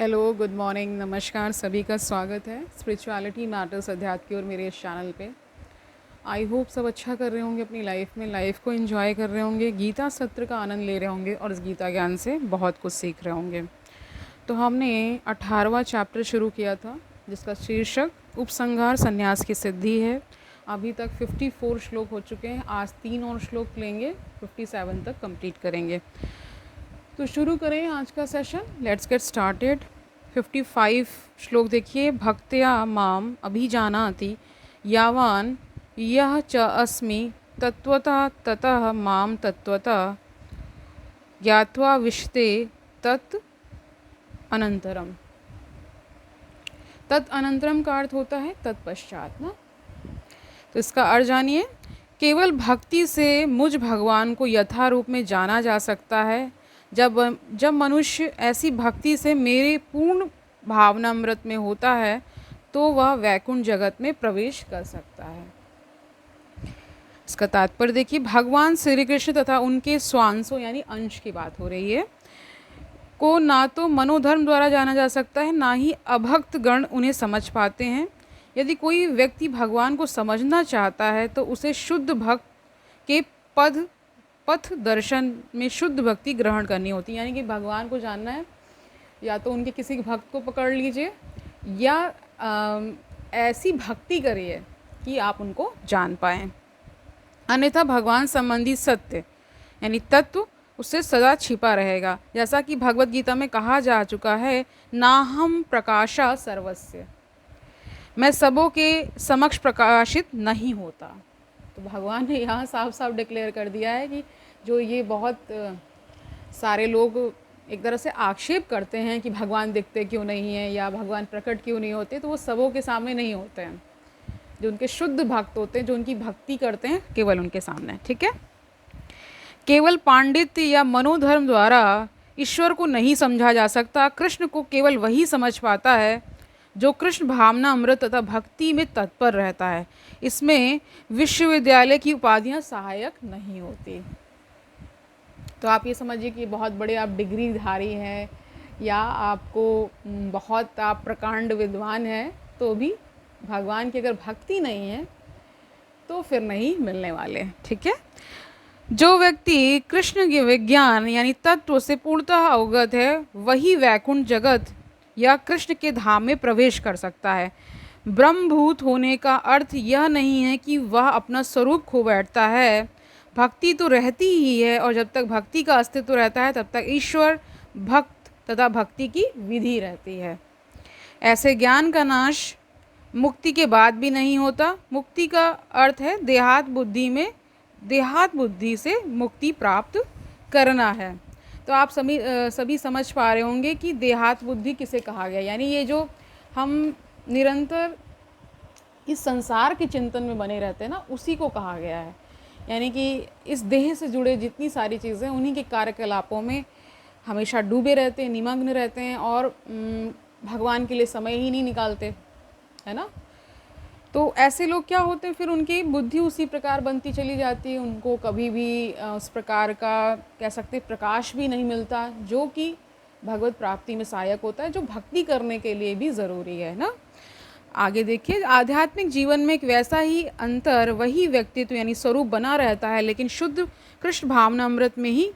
Hello, good morning, नमस्कार, सभी का स्वागत है स्पिरिचुअलिटी मैटर्स अध्यात्म की ओर मेरे इस चैनल पे। आई होप सब अच्छा कर रहे होंगे अपनी लाइफ में, लाइफ को एंजॉय कर रहे होंगे, गीता सत्र का आनंद ले रहे होंगे और इस गीता ज्ञान से बहुत कुछ सीख रहे होंगे। तो हमने 18वां चैप्टर शुरू किया था जिसका शीर्षक उपसंहार संन्यास की सिद्धि है। अभी तक 54 श्लोक हो चुके हैं, आज 3 और श्लोक लेंगे, 57 तक कंप्लीट करेंगे। तो शुरू करें आज का सेशन। Let's get started. 55 श्लोक देखिए। भक्त्या माम अभिजानाति यावान यह च अस्मि तत्वता ततः माम तत्वता ज्ञात्वा विशते तत् अनंतरम। तत् अनंतरम का अर्थ होता है तत्पश्चात ना। तो इसका अर्थ जानिए। केवल भक्ति से मुझ भगवान को यथारूप में जाना जा सकता है। जब मनुष्य ऐसी भक्ति से मेरे पूर्ण भावनामृत में होता है तो वह वैकुंठ जगत में प्रवेश कर सकता है। इसका तात्पर्य देखिए। भगवान श्री कृष्ण तथा उनके स्वांशों यानी अंश की बात हो रही है को ना तो मनोधर्म द्वारा जाना जा सकता है, ना ही अभक्त गण उन्हें समझ पाते हैं। यदि कोई व्यक्ति भगवान को समझना चाहता है तो उसे शुद्ध भक्त के पथ दर्शन में शुद्ध भक्ति ग्रहण करनी होती है। यानी कि भगवान को जानना है, या तो उनके किसी भक्त को पकड़ लीजिए या ऐसी भक्ति करिए कि आप उनको जान पाएँ। अन्यथा भगवान संबंधी सत्य यानी तत्व उससे सदा छिपा रहेगा। जैसा कि भगवत गीता में कहा जा चुका है, नाहम प्रकाशा सर्वस्य, मैं सबों के समक्ष प्रकाशित नहीं होता। तो भगवान ने यहाँ साफ साफ डिक्लेयर कर दिया है कि जो ये बहुत सारे लोग एक तरह से आक्षेप करते हैं कि भगवान दिखते क्यों नहीं हैं या भगवान प्रकट क्यों नहीं होते, तो वो सबों के सामने नहीं होते हैं। जो उनके शुद्ध भक्त होते हैं, जो उनकी भक्ति करते हैं, केवल उनके सामने। ठीक है। केवल पांडित्य या मनोधर्म द्वारा ईश्वर को नहीं समझा जा सकता। कृष्ण को केवल वही समझ पाता है जो कृष्ण भावना अमृत तथा भक्ति में तत्पर रहता है। इसमें विश्वविद्यालय की उपाधियां सहायक नहीं होती। तो आप ये समझिए कि बहुत बड़े आप डिग्रीधारी हैं या आपको बहुत आप प्रकांड विद्वान हैं, तो भी भगवान की अगर भक्ति नहीं है तो फिर नहीं मिलने वाले। ठीक है। जो व्यक्ति कृष्ण के विज्ञान यानी तत्व से पूर्णतः अवगत है वही वैकुंठ जगत या कृष्ण के धाम में प्रवेश कर सकता है। ब्रह्मभूत होने का अर्थ यह नहीं है कि वह अपना स्वरूप खो बैठता है। भक्ति तो रहती ही है, और जब तक भक्ति का अस्तित्व रहता है तब तक ईश्वर, भक्त तथा भक्ति की विधि रहती है। ऐसे ज्ञान का नाश मुक्ति के बाद भी नहीं होता। मुक्ति का अर्थ है देहात बुद्धि से मुक्ति प्राप्त करना है। तो आप सभी समझ पा रहे होंगे कि देहात बुद्धि किसे कहा गया। यानी ये जो हम निरंतर इस संसार के चिंतन में बने रहते हैं ना, उसी को कहा गया है। यानी कि इस देह से जुड़े जितनी सारी चीज़ें, उन्हीं के कार्यकलापों में हमेशा डूबे रहते हैं, निमग्न रहते हैं और भगवान के लिए समय ही नहीं निकालते, है ना। तो ऐसे लोग क्या होते हैं, फिर उनकी बुद्धि उसी प्रकार बनती चली जाती है। उनको कभी भी उस प्रकार का कह सकते प्रकाश भी नहीं मिलता जो कि भगवत प्राप्ति में सहायक होता है, जो भक्ति करने के लिए भी ज़रूरी है ना। आगे देखिए। आध्यात्मिक जीवन में एक वैसा ही अंतर, वही व्यक्तित्व यानी स्वरूप बना रहता है, लेकिन शुद्ध कृष्ण भावना अमृत में ही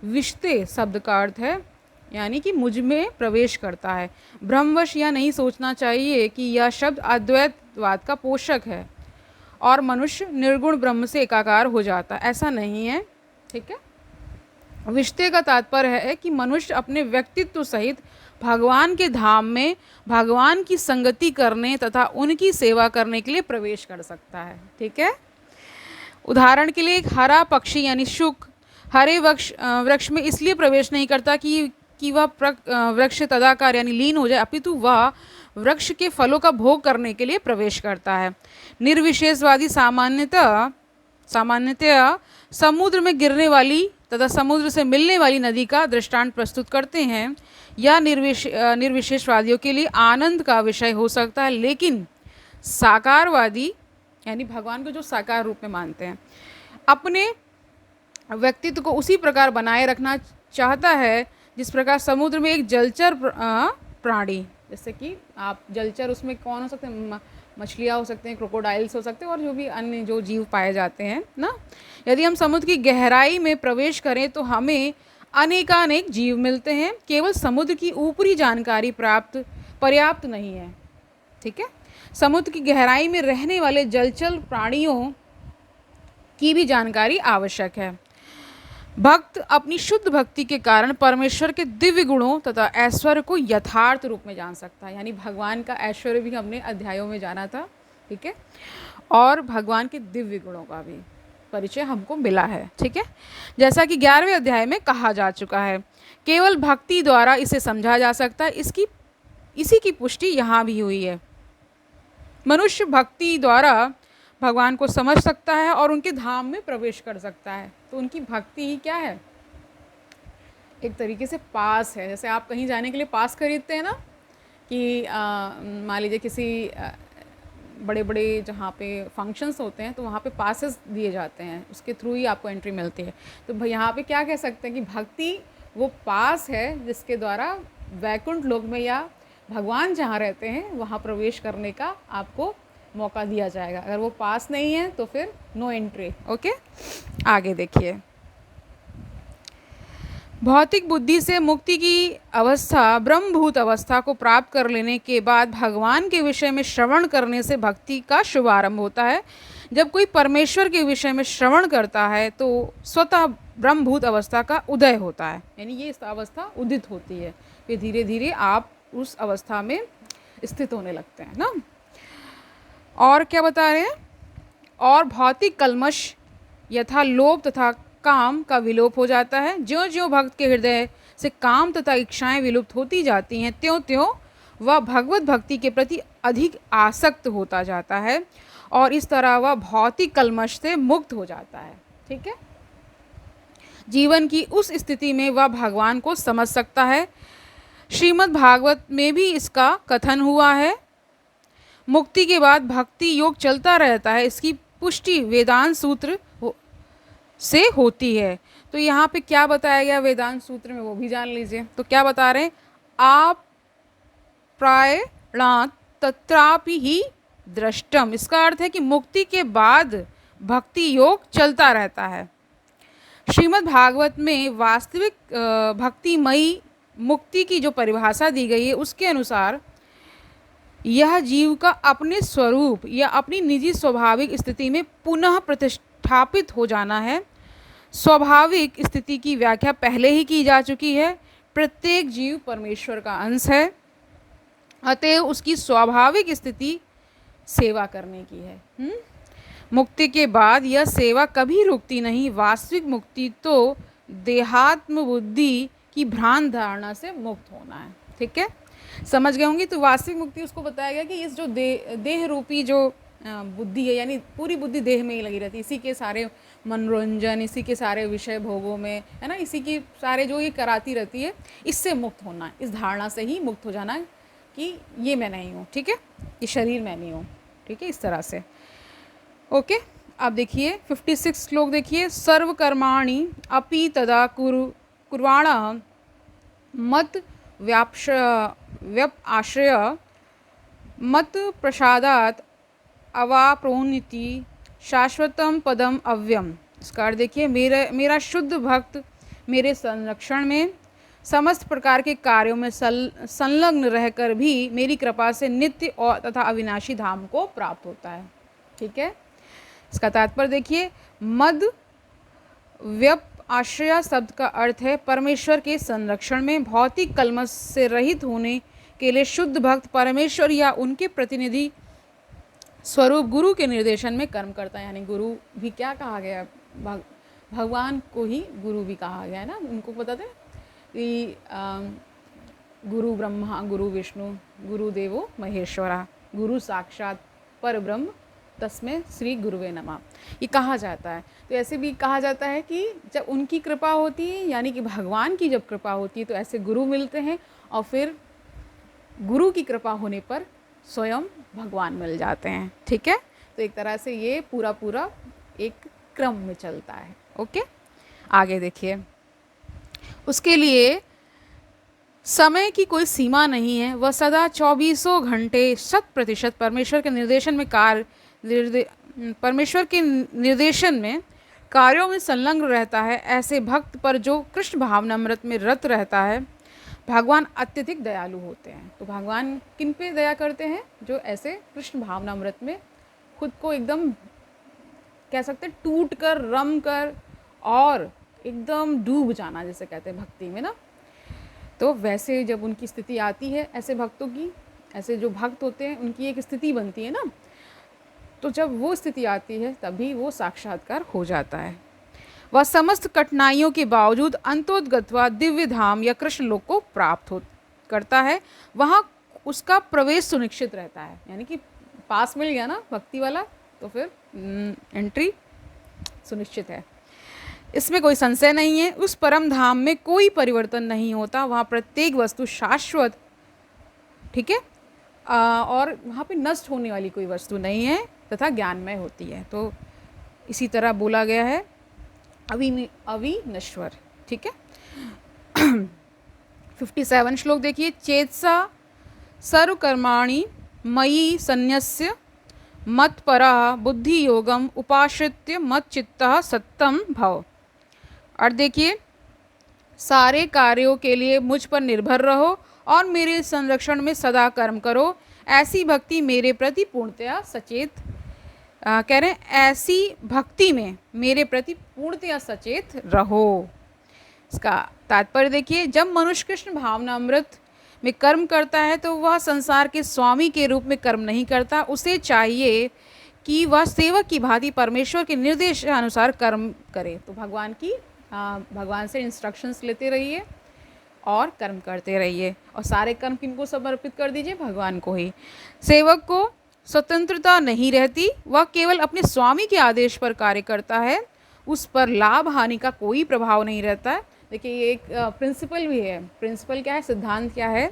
विशते शब्द का अर्थ है यानी कि मुझ में प्रवेश करता है। भ्रमवश यह नहीं सोचना चाहिए कि यह शब्द अद्वैतवाद का पोषक है और मनुष्य निर्गुण ब्रह्म से एकाकार हो जाता, ऐसा नहीं है। ठीक है। विशते का तात्पर्य है कि मनुष्य अपने व्यक्तित्व सहित भगवान के धाम में भगवान की संगति करने तथा उनकी सेवा करने के लिए प्रवेश कर सकता है। ठीक है। उदाहरण के लिए एक हरा पक्षी यानी शुक हरे वृक्ष में इसलिए प्रवेश नहीं करता कि वह वृक्ष तदाकार यानी लीन हो जाए, अपितु वह वृक्ष के फलों का भोग करने के लिए प्रवेश करता है। निर्विशेषवादी सामान्यतया समुद्र में गिरने वाली तथा समुद्र से मिलने वाली नदी का दृष्टांत प्रस्तुत करते हैं। यह निर्विशेषवादियों के लिए आनंद का विषय हो सकता है, लेकिन साकारवादी यानी भगवान को जो साकार रूप में मानते हैं, अपने व्यक्तित्व को उसी प्रकार बनाए रखना चाहता है जिस प्रकार समुद्र में एक जलचर प्राणी, जैसे कि आप जलचर, उसमें कौन हो सकते हैं, मछलियाँ हो सकते हैं, क्रोकोडाइल्स हो सकते हैं, और जो भी अन्य जो जीव पाए जाते हैं ना। यदि हम समुद्र की गहराई में प्रवेश करें तो हमें अनेकानेक जीव मिलते हैं। केवल समुद्र की ऊपरी जानकारी प्राप्त पर्याप्त नहीं है, ठीक है। समुद्र की गहराई में रहने वाले जलचर प्राणियों की भी जानकारी आवश्यक है। भक्त अपनी शुद्ध भक्ति के कारण परमेश्वर के दिव्य गुणों तथा ऐश्वर्य को यथार्थ रूप में जान सकता है। यानी भगवान का ऐश्वर्य भी हमने अध्यायों में जाना था, ठीक है, और भगवान के दिव्य गुणों का भी परिचय हमको मिला है, ठीक है। जैसा कि 11वें अध्याय में कहा जा चुका है, केवल भक्ति द्वारा इसे समझा जा सकता है। इसी की पुष्टि यहाँ भी हुई है। मनुष्य भक्ति द्वारा भगवान को समझ सकता है और उनके धाम में प्रवेश कर सकता है। तो उनकी भक्ति ही क्या है, एक तरीके से पास है। जैसे आप कहीं जाने के लिए पास खरीदते हैं ना, कि मान लीजिए किसी बड़े बड़े जहाँ पे फंक्शंस होते हैं तो वहाँ पे पासेस दिए जाते हैं, उसके थ्रू ही आपको एंट्री मिलती है। तो यहाँ पे क्या कह सकते हैं कि भक्ति वो पास है जिसके द्वारा वैकुंठ लोक में या भगवान जहाँ रहते हैं वहाँ प्रवेश करने का आपको मौका दिया जाएगा। अगर वो पास नहीं है तो फिर नो एंट्री। ओके, आगे देखिए। भौतिक बुद्धि से मुक्ति की अवस्था ब्रह्मभूत अवस्था को प्राप्त कर लेने के बाद भगवान के विषय में श्रवण करने से भक्ति का शुभारंभ होता है। जब कोई परमेश्वर के विषय में श्रवण करता है तो स्वतः ब्रह्मभूत अवस्था का उदय होता है, यानी ये अवस्था उदित होती है। फिर धीरे धीरे आप उस अवस्था में स्थित होने लगते हैं ना। और क्या बता रहे हैं, और भौतिक कल्मश यथा लोभ तथा काम का विलोप हो जाता है। ज्यों ज्यों भक्त के हृदय से काम तथा इच्छाएं विलुप्त होती जाती हैं, त्यों त्यों वह भगवत भक्ति के प्रति अधिक आसक्त होता जाता है और इस तरह वह भौतिक कल्मश से मुक्त हो जाता है, ठीक है। जीवन की उस स्थिति में वह भगवान को समझ सकता है। श्रीमद् भागवत में भी इसका कथन हुआ है। मुक्ति के बाद भक्ति योग चलता रहता है, इसकी पुष्टि वेदांत सूत्र से होती है। तो यहाँ पे क्या बताया गया वेदांत सूत्र में वो भी जान लीजिए। तो क्या बता रहे हैं, आप प्रायणात् तत्रापि ही दृष्टम। इसका अर्थ है कि मुक्ति के बाद भक्ति योग चलता रहता है। श्रीमद् भागवत में वास्तविक भक्तिमयी मुक्ति की जो परिभाषा दी गई है उसके अनुसार यह जीव का अपने स्वरूप या अपनी निजी स्वाभाविक स्थिति में पुनः प्रतिष्ठापित हो जाना है। स्वाभाविक स्थिति की व्याख्या पहले ही की जा चुकी है। प्रत्येक जीव परमेश्वर का अंश है, अतएव उसकी स्वाभाविक स्थिति सेवा करने की है। मुक्ति के बाद यह सेवा कभी रुकती नहीं। वास्तविक मुक्ति तो देहात्म बुद्धि की भ्रांत धारणा से मुक्त होना है, ठीक है, समझ गए होंगे। तो वास्तविक मुक्ति उसको बताया गया कि इस जो देह रूपी जो बुद्धि है, यानी पूरी बुद्धि देह में ही लगी रहती है, इसी के सारे मनोरंजन, इसी के सारे विषय भोगों में, है ना, इसी की सारे जो ये कराती रहती है, इससे मुक्त होना है। इस धारणा से ही मुक्त हो जाना है कि ये मैं नहीं हूँ, ठीक है, ये शरीर मैं नहीं हूँ, ठीक है, इस तरह से। ओके, अब देखिए 56 श्लोक देखिए। सर्वकर्माणि अपि तदा कुर्वाणः मत व्यप आश्रय मत प्रसादात अवाप्नोति शाश्वतम पदम अव्यम। इसका अर्थ देखिए, मेरा शुद्ध भक्त मेरे संरक्षण में समस्त प्रकार के कार्यों में संलग्न रहकर भी मेरी कृपा से नित्य और तथा अविनाशी धाम को प्राप्त होता है, ठीक है। इसका तात्पर्य देखिए, मद व्यप आश्रय शब्द का अर्थ है परमेश्वर के संरक्षण में। भौतिक कल्मश से रहित होने के लिए शुद्ध भक्त परमेश्वर या उनके प्रतिनिधि स्वरूप गुरु के निर्देशन में कर्म करता है। यानी गुरु भी क्या कहा गया, भगवान को ही गुरु भी कहा गया है ना। उनको पता था कि गुरु ब्रह्मा गुरु विष्णु गुरु देवो महेश्वरा, गुरु साक्षात पर ब्रह्म तस्मै श्री गुरुवे नमः, ये कहा जाता है। तो ऐसे भी कहा जाता है कि जब उनकी कृपा होती है, यानी कि भगवान की जब कृपा होती है, तो ऐसे गुरु मिलते हैं और फिर गुरु की कृपा होने पर स्वयं भगवान मिल जाते हैं, ठीक है। तो एक तरह से ये पूरा एक क्रम में चलता है। ओके, आगे देखिए। उसके लिए समय की कोई सीमा नहीं है, वह सदा चौबीसों घंटे 100% परमेश्वर के निर्देशन में परमेश्वर के निर्देशन में कार्यों में संलग्न रहता है। ऐसे भक्त पर जो कृष्ण भावनामृत में रत रहता है, भगवान अत्यधिक दयालु होते हैं। तो भगवान किन पे दया करते हैं? जो ऐसे कृष्ण भावनामृत में खुद को एकदम कह सकते हैं टूट कर, रम कर और एकदम डूब जाना, जैसे कहते हैं भक्ति में ना। तो वैसे जब उनकी स्थिति आती है, ऐसे भक्तों की, ऐसे जो भक्त होते हैं उनकी एक स्थिति बनती है ना, तो जब वो स्थिति आती है तभी वो साक्षात्कार हो जाता है। वह समस्त कठिनाइयों के बावजूद अंतोदगत्वा दिव्य धाम या कृष्ण लोक को प्राप्त हो करता है। वहाँ उसका प्रवेश सुनिश्चित रहता है, यानी कि पास मिल गया ना भक्ति वाला, तो फिर एंट्री सुनिश्चित है। इसमें कोई संशय नहीं है। उस परम धाम में कोई परिवर्तन नहीं होता, वहाँ प्रत्येक वस्तु शाश्वत, ठीक है, और वहाँ पे नष्ट होने वाली कोई वस्तु नहीं है तथा ज्ञानमय होती है। तो इसी तरह बोला गया है अविनश्वर, ठीक है। 57 श्लोक देखिए। चेतसा सर्वकर्माणि मयि सन्न्यस्य मत्परा बुद्धि योगम उपाश्रित्य मच्चित्तः सत्तम भव। और देखिए, सारे कार्यों के लिए मुझ पर निर्भर रहो और मेरे संरक्षण में सदा कर्म करो। ऐसी भक्ति मेरे प्रति पूर्णतया सचेत कह रहे हैं, ऐसी भक्ति में मेरे प्रति पूर्णतया सचेत रहो। इसका तात्पर्य देखिए, जब मनुष्य कृष्ण भावनामृत में कर्म करता है तो वह संसार के स्वामी के रूप में कर्म नहीं करता। उसे चाहिए कि वह सेवक की भांति परमेश्वर के निर्देश अनुसार कर्म करे। तो भगवान से इंस्ट्रक्शंस लेते रहिए और कर्म करते रहिए, और सारे कर्म किनको समर्पित कर दीजिए? भगवान को ही। सेवक को स्वतंत्रता नहीं रहती, वह केवल अपने स्वामी के आदेश पर कार्य करता है, उस पर लाभ हानि का कोई प्रभाव नहीं रहता है। देखिए, ये एक प्रिंसिपल भी है। प्रिंसिपल क्या है, सिद्धांत क्या है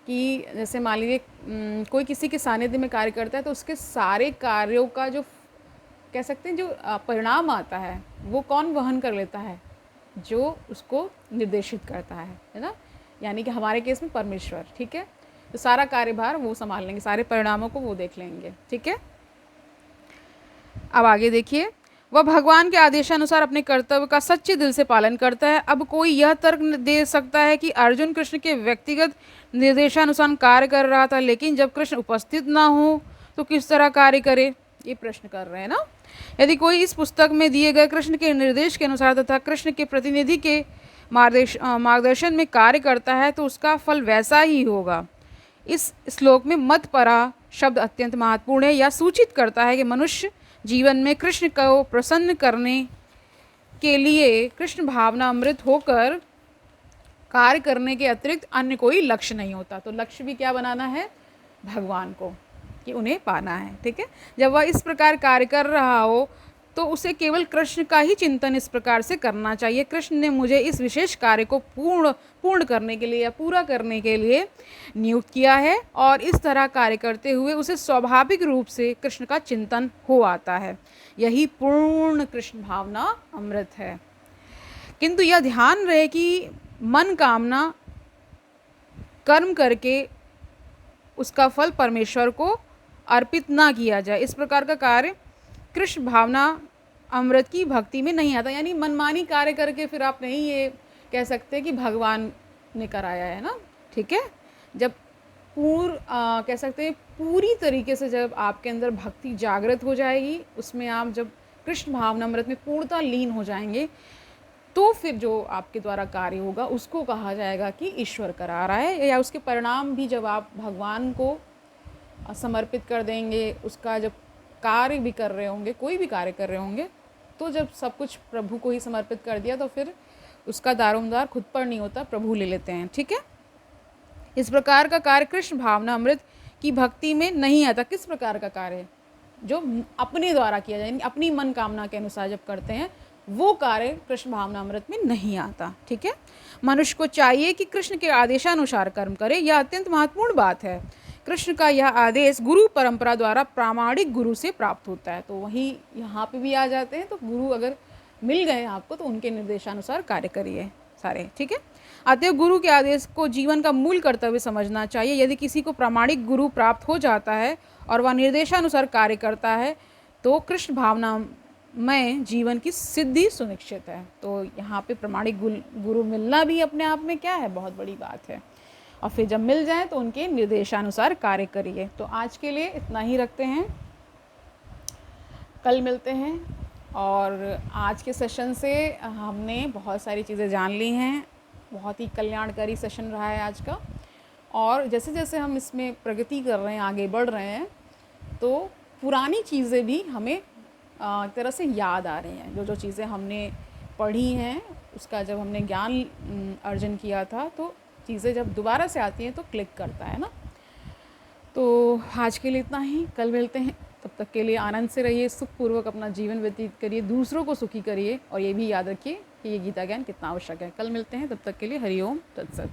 कि जैसे मान लीजिए कोई किसी के सानिध्य में कार्य करता है तो उसके सारे कार्यों का जो कह सकते हैं जो परिणाम आता है वो कौन वहन कर लेता है? जो उसको निर्देशित करता है ना, यानी कि हमारे केस में परमेश्वर, ठीक है। तो सारा कार्यभार वो संभाल लेंगे, सारे परिणामों को वो देख लेंगे, ठीक है। अब आगे देखिए, वह भगवान के आदेशानुसार अपने कर्तव्य का सच्चे दिल से पालन करता है। अब कोई यह तर्क दे सकता है कि अर्जुन कृष्ण के व्यक्तिगत निर्देशानुसार कार्य कर रहा था, लेकिन जब कृष्ण उपस्थित ना हो तो किस तरह कार्य करे? ये प्रश्न कर रहे हैं ना। यदि कोई इस पुस्तक में दिए गए कृष्ण के निर्देश के अनुसार तथा कृष्ण के प्रतिनिधि के मार्गदर्शन में कार्य करता है तो उसका फल वैसा ही होगा। इस श्लोक में मत परा शब्द अत्यंत महत्वपूर्ण है। यह सूचित करता है कि मनुष्य जीवन में कृष्ण को प्रसन्न करने के लिए कृष्ण भावना अमृत होकर कार्य करने के अतिरिक्त अन्य कोई लक्ष्य नहीं होता। तो लक्ष्य भी क्या बनाना है? भगवान को, कि उन्हें पाना है, ठीक है। जब वह इस प्रकार कार्य कर रहा हो तो उसे केवल कृष्ण का ही चिंतन इस प्रकार से करना चाहिए। कृष्ण ने मुझे इस विशेष कार्य को पूर्ण करने के लिए या पूरा करने के लिए नियुक्त किया है, और इस तरह कार्य करते हुए उसे स्वाभाविक रूप से कृष्ण का चिंतन हो आता है। यही पूर्ण कृष्ण भावना अमृत है। किंतु यह ध्यान रहे कि मन कामना कर्म करके उसका फल परमेश्वर को अर्पित ना किया जाए। इस प्रकार का कार्य कृष्ण भावना अमृत की भक्ति में नहीं आता। यानी मनमानी कार्य करके फिर आप नहीं ये कह सकते कि भगवान ने कराया है ना, ठीक है। जब कह सकते हैं पूरी तरीके से जब आपके अंदर भक्ति जागृत हो जाएगी, उसमें आप जब कृष्ण भावना अमृत में पूर्णतः लीन हो जाएंगे, तो फिर जो आपके द्वारा कार्य होगा उसको कहा जाएगा कि ईश्वर करा रहा है। या उसके परिणाम भी जब आप भगवान को समर्पित कर देंगे, उसका जब कार्य भी कर रहे होंगे, कोई भी कार्य कर रहे होंगे, तो जब सब कुछ प्रभु को ही समर्पित कर दिया तो फिर उसका दारोमदार खुद पर नहीं होता, प्रभु ले लेते हैं, ठीक है। इस प्रकार का कार्य कृष्ण भावना अमृत की भक्ति में नहीं आता। किस प्रकार का कार्य? जो अपने द्वारा किया जाए, अपनी मन कामना के अनुसार जब करते हैं, वो कार्य कृष्ण भावना अमृत में नहीं आता, ठीक है। मनुष्य को चाहिए कि कृष्ण के आदेशानुसार कर्म करे, यह अत्यंत महत्वपूर्ण बात है। कृष्ण का यह आदेश गुरु परंपरा द्वारा प्रामाणिक गुरु से प्राप्त होता है। तो वही यहाँ पे भी आ जाते हैं। तो गुरु अगर मिल गए आपको तो उनके निर्देशानुसार कार्य करिए सारे, ठीक है। अतएव गुरु के आदेश को जीवन का मूल कर्तव्य समझना चाहिए। यदि किसी को प्रामाणिक गुरु प्राप्त हो जाता है और वह निर्देशानुसार कार्य करता है तो कृष्ण भावना में जीवन की सिद्धि सुनिश्चित है। तो यहाँ पे प्रामाणिक गुरु मिलना भी अपने आप में क्या है, बहुत बड़ी बात है। और फिर जब मिल जाए तो उनके निर्देशानुसार कार्य करिए। तो आज के लिए इतना ही रखते हैं, कल मिलते हैं। और आज के सेशन से हमने बहुत सारी चीज़ें जान ली हैं, बहुत ही कल्याणकारी सेशन रहा है आज का। और जैसे जैसे हम इसमें प्रगति कर रहे हैं, आगे बढ़ रहे हैं, तो पुरानी चीज़ें भी हमें एक तरह से याद आ रही हैं। जो जो चीज़ें हमने पढ़ी हैं उसका जब हमने ज्ञान अर्जन किया था तो चीज़ें जब दोबारा से आती हैं तो क्लिक करता है ना। तो आज के लिए इतना ही, कल मिलते हैं। तब तक के लिए आनंद से रहिए, सुखपूर्वक अपना जीवन व्यतीत करिए, दूसरों को सुखी करिए और ये भी याद रखिए कि ये गीता ज्ञान कितना आवश्यक है। कल मिलते हैं, तब तक के लिए हरि ओम तत्सत।